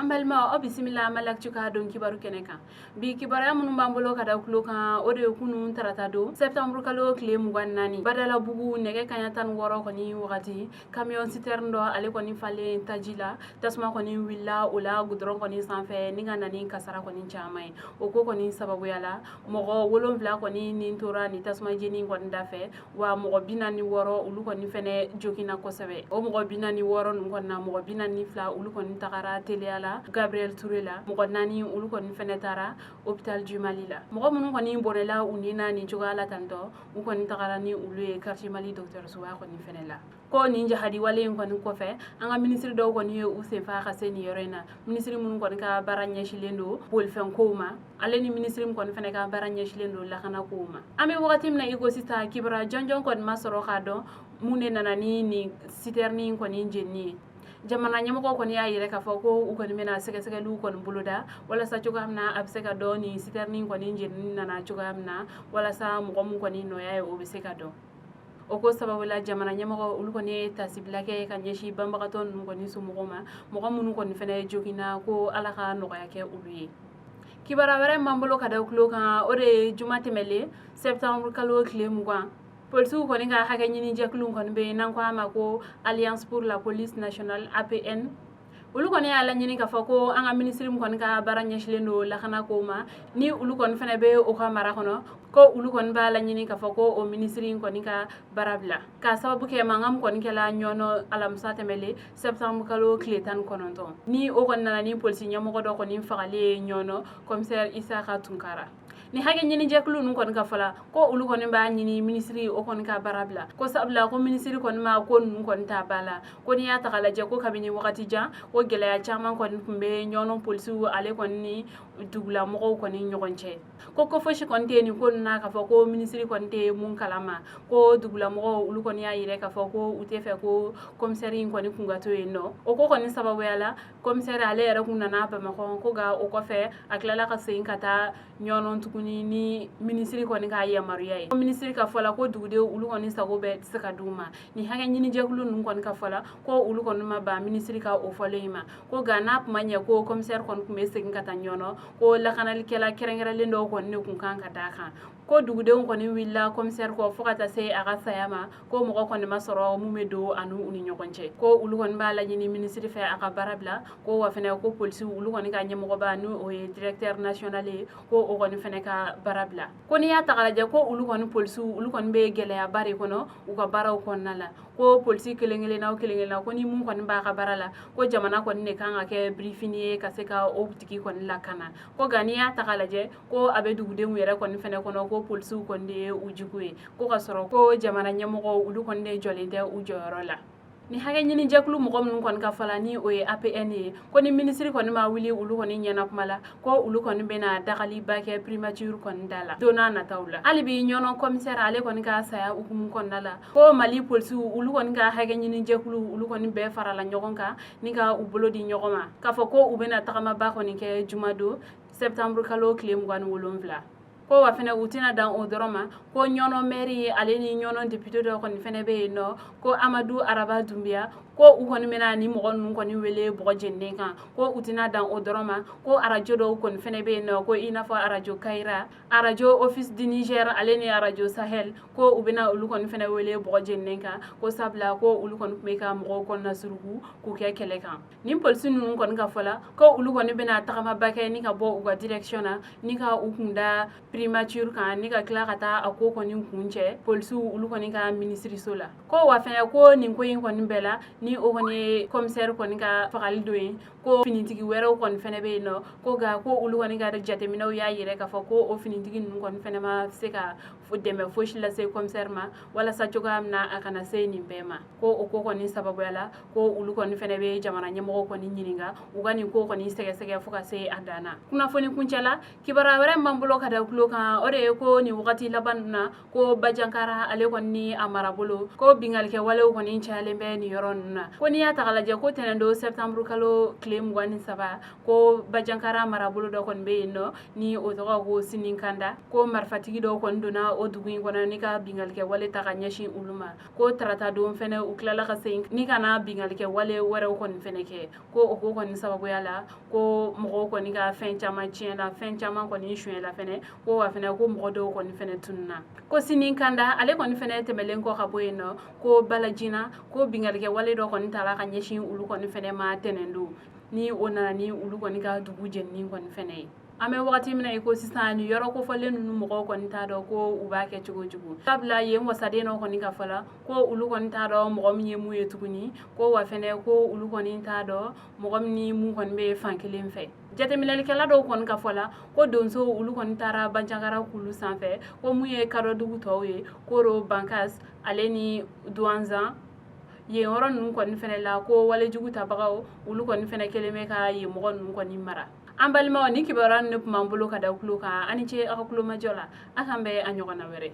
Ambalma o bisimila malak cuka don kibaru kene kan bi kibara munun b'an bolo ka da kulo kan o de ye kunun tarata don septembre kalo tile 24 badala bugu nege kanya 16 kɔni wagati camion citerne dɔ ale kɔni falen taji la tasuma kɔni willa o la goudron kɔni sanfɛ ni ka nani kasara kɔni caman ye o ko kɔni sababuya la mɔgɔ 7 kɔni ni tora ni tasuma jeni kɔni dafɛ wa mɔgɔ 46 olu kɔni fɛnɛ jogina kosɛbɛ o mɔgɔ 46 nun kɔni na mɔgɔ 42 olu kɔni tagara teliya la Gabriel Touré la mɔgɔ 4 olu kɔni fɛnɛ tara hôpital du Mali la mɔgɔ minnu kɔni bɔnɛla u ni na ni cogoya la tantɔ u kɔni tagara ni olu ye quartier Mali docteur Sowa kɔni fɛnɛ la ko nin jahadi wale in kɔni kɔfɛ an ka ministre dɔw kɔni ye u senfa ka se ni yɔrɔ in na ministre minnu kɔni ka baara ɲɛsilen don bolifɛn kow ma ale ni ministre min kɔni fɛnɛ ka baara ɲɛsilen don lakana kow ma an bɛ wagati min na i ko sisan kibara jɔnjɔn kɔni ma sɔrɔ k'a dɔn mun de nana ni nin citerne kɔni jenni ye jamana ɲɛmɔgɔ kɔni y'a yɛrɛ k'a fɔ ko u kɔni bɛna sɛgɛsɛgɛliw kɔni boloda walasa cogoya min na a bɛ se ka dɔn ni citerne kɔni jenni nana cogoya min na walasa mɔgɔ min kɔni nɔya ye o bɛ se ka dɔn o ko sababu la jamana ɲɛmɔgɔ olu kɔni ye tasibila kɛ ka ɲɛsin banbagatɔ ninnu kɔni somɔgɔw ma mɔgɔ minnu kɔni fɛnɛ jogina ko ala ka nɔgɔya kɛ olu ye kibara wɛrɛ m'an bolo ka da kulo kan o de ye juma tɛmɛlen septembre kalo tile 20 polisiw kɔni ka hakɛ ɲini jɛkulu kɔni bɛ n'an ko a ma ko Alliance pour la police nationale APN olu kɔni y'a laɲini k'a fɔ ko an ka ministre min kɔni ka baara ɲɛsilen don lakana kow ma ni olu kɔni fɛnɛ bɛ o ka mara kɔnɔ ko olu kɔni b'a laɲini k'a fɔ ko o ministre in kɔni ka baara bila k'a sababu kɛ mankan min kɔni kɛla ɲɔnɔ alamisa tɛmɛlen septembre kalo tile 19 ni o kɔni nana ni polisi ɲɛmɔgɔ dɔ kɔni fagalen ye ɲɔnɔ commissaire Isaka Tunkara ni hakɛ ɲini jɛkulu ninnu kɔni ka fɔla ko olu kɔni b'a ɲini ministre o kɔni ka baara bila ko sabula ko ministre kɔni ma ko ninnu kɔni t'a ba la ko n'i y'a ta k'a lajɛ ko kabini wagati jan ko gɛlɛya caman kɔni tun bɛ ɲɔnɔ polisiw ale kɔni ni dugulamɔgɔw kɔni ɲɔgɔn cɛ ko fosi kɔni tɛ nin ko ninnu na k'a fɔ ko ministre kɔni tɛ mun kalama ko dugulamɔgɔw olu kɔni y'a yɛrɛ k'a fɔ ko u tɛ fɛ ko commissaire in kɔni kun ka to yen nɔ o ko kɔni sababuya la commissaire ale yɛrɛ kun nana Bamakɔ ko nka o kɔfɛ a tilala ka segin ka taa ɲɔnɔ tuguni ni ministre kɔni ka yamaruya ye ministre ka fɔla ko dugudenw olu kɔni sago bɛ se ka d'u ma ni hakɛ ɲini jɛkulu ninnu kɔni ka fɔla ko olu kɔni ma ban ministre ka o fɔlen in ma ko nka n'a kuma ɲɛ ko commissaire kɔni tun bɛ segin ka taa ɲɔnɔ ko lakanalikɛla kɛrɛnkɛrɛnlen dɔw kɔni de kun kan ka d'a kan ko dugudenw kɔni wulila commissaire kɔ fo ka taa se a ka saya ma ko mɔgɔ kɔni ma sɔrɔ mun bɛ don ani u ni ɲɔgɔn cɛ ko olu kɔni b'a laɲini ministre fɛ a ka baara bila ko wa fɛnɛ ko polisiw olu kɔni ka ɲɛmɔgɔba n'o o ye directeur national ye ko o kɔni fɛnɛ ka baara bila ko n'i y'a ta k'a lajɛ ko olu kɔni polisiw olu kɔni bɛ gɛlɛyaba de kɔnɔ u ka baaraw kɔnɔna la ko polisi kelen-kelenna ko ni mun kɔni b'a ka baara la ko jamana kɔni de kan ka kɛ briefing ye ka se ka o tigi kɔni lakana ko nka n'i y'a ta k'a lajɛ ko a bɛ dugudenw yɛrɛ kɔni fɛnɛ kɔnɔ ko polisiw kɔni de ye u jugu ye ko ka sɔrɔ ko jamana ɲɛmɔgɔw olu kɔni de jɔlen tɛ u jɔyɔrɔ la ni hakɛ ɲini jɛkulu mɔgɔ minnu kɔni ka fɔla ni o ye APN ye ko ni ministre kɔni ma wuli olu kɔni ɲɛna kuma la ko olu kɔni bɛna dagaliba kɛ primature kɔni da la don n'a nataw la hali bi ɲɔnɔ commissaire ale kɔni ka saya hukumu kɔnɔna la ko Mali polisiw olu kɔni ka hakɛ ɲini jɛkulu olu kɔni bɛɛ farala ɲɔgɔn kan ni ka u bolo di ɲɔgɔn ma k'a fɔ ko u bɛna tagamaba kɔni kɛ juma don septembre kalo tile 27 ko wa fɛnɛ u tɛna dan o dɔrɔn ma ko ɲɔnɔ maire ale ni ɲɔnɔ député dɔ kɔni fɛnɛ bɛ yen nɔ ko Amadu Araba Dunbiya ko u kɔni bɛna ni mɔgɔ ninnu kɔni wele bɔgɔ jeninen kan ko u tɛna dan o dɔrɔn ma ko arajo dɔw kɔni fɛnɛ bɛ yen nɔ ko i n'a fɔ arajo Kayira arajo Office du Niger ale ni arajo Sahel ko u bɛna olu kɔni fɛnɛ wele bɔgɔ jeninen kan ko sabula ko olu kɔni tun bɛ ka mɔgɔw kɔnɔna suruku k'u kɛ kɛlɛ kan ni polisi ninnu kɔni ka fɔla ko olu kɔni bɛna tagamaba kɛ ni ka bɔ u ka direction na ni ka u kun da primature kan ni ka tila ka taa a ko kɔni kun cɛ polisiw olu kɔni ka ministriso la ko wa fɛnɛ ko nin ko in kɔni bɛɛ la ni o kɔni ye commissaire kɔni ka fagali dɔ ye ko finitigi wɛrɛw kɔni fɛnɛ bɛ yen nɔ ko nka ko olu kɔni ka jateminɛw y'a yɛrɛ k'a fɔ ko o finitigi ninnu kɔni fɛnɛ ma se ka dɛmɛ fosi lase commissaire ma walasa cogoya min na a kana se nin bɛɛ ma ko o ko kɔni sababuya la ko olu kɔni fɛnɛ bɛ jamana ɲɛmɔgɔw kɔni ɲininka u ka nin ko kɔni sɛgɛsɛgɛ fo ka se a dan na kunnafoni kuncɛla kibara wɛrɛ m'an bolo ka da kulo kan o de ye ko nin wagati laban na ko Bajankara ale kɔni ni a marabolo ko bingalikɛ walew kɔni cayalen bɛ nin yɔrɔ ninnu na ko n'i y'a ta k'a lajɛ ko tɛnɛndon septembre kalo tile 23 ko Bajankara marabolo dɔ kɔni bɛ yen nɔ ni o tɔgɔ ko Sininkanda ko marifatigi dɔw kɔni donna o dugu in kɔnɔ n'i ka bingalikɛ wale ta ka ɲɛsin olu ma ko tarata don fɛnɛ u tilala ka segin ni kana bingalikɛ wale wɛrɛw kɔni fɛnɛ kɛ ko o ko kɔni sababuya la ko mɔgɔw kɔni ka fɛn caman tiɲɛna fɛn caman kɔni suɲɛla fɛnɛ ko wa fɛnɛ ko mɔgɔ dɔw kɔni fɛnɛ tununa ko sini kanda ale kɔni fɛnɛ tɛmɛlen kɔ ka bɔ yen nɔ ko balajina ko bingalikɛ wale dɔ kɔni tala ka ɲɛsin olu kɔni fɛnɛ ma tɛnɛndo ni o nana ni olu kɔni ka dugu jenini kɔni fɛnɛ ye an bɛ wagati min na i ko sisan ni yɔrɔ kofɔlen ninnu mɔgɔw kɔni t'a dɔn ko u b'a kɛ cogo cogo sabula yen wasaden dɔ kɔni ka fɔla ko olu kɔni t'a dɔn mɔgɔ min ye mun ye tuguni ko wa fɛnɛ ko olu kɔni t'a dɔn mɔgɔ min ni mun kɔni bɛ fan kelen fɛ jateminɛlikɛla dɔw kɔni ka fɔla ko donso olu kɔni taara banjankara kulu sanfɛ ko mun ye kadɔdugu tɔw ye koro bankas ale ni duwanzan yen yɔrɔ ninnu kɔni fɛnɛ la ko walejugu tabagaw olu kɔni fɛnɛ kelen bɛ ka yen mɔgɔ ninnu kɔni mara an balimaw ni kibaruya ni ne tun b'an bolo ka da kulo kan ani ce aw ka kulomajɔ la a kan bɛ a ɲɔgɔnna wɛrɛ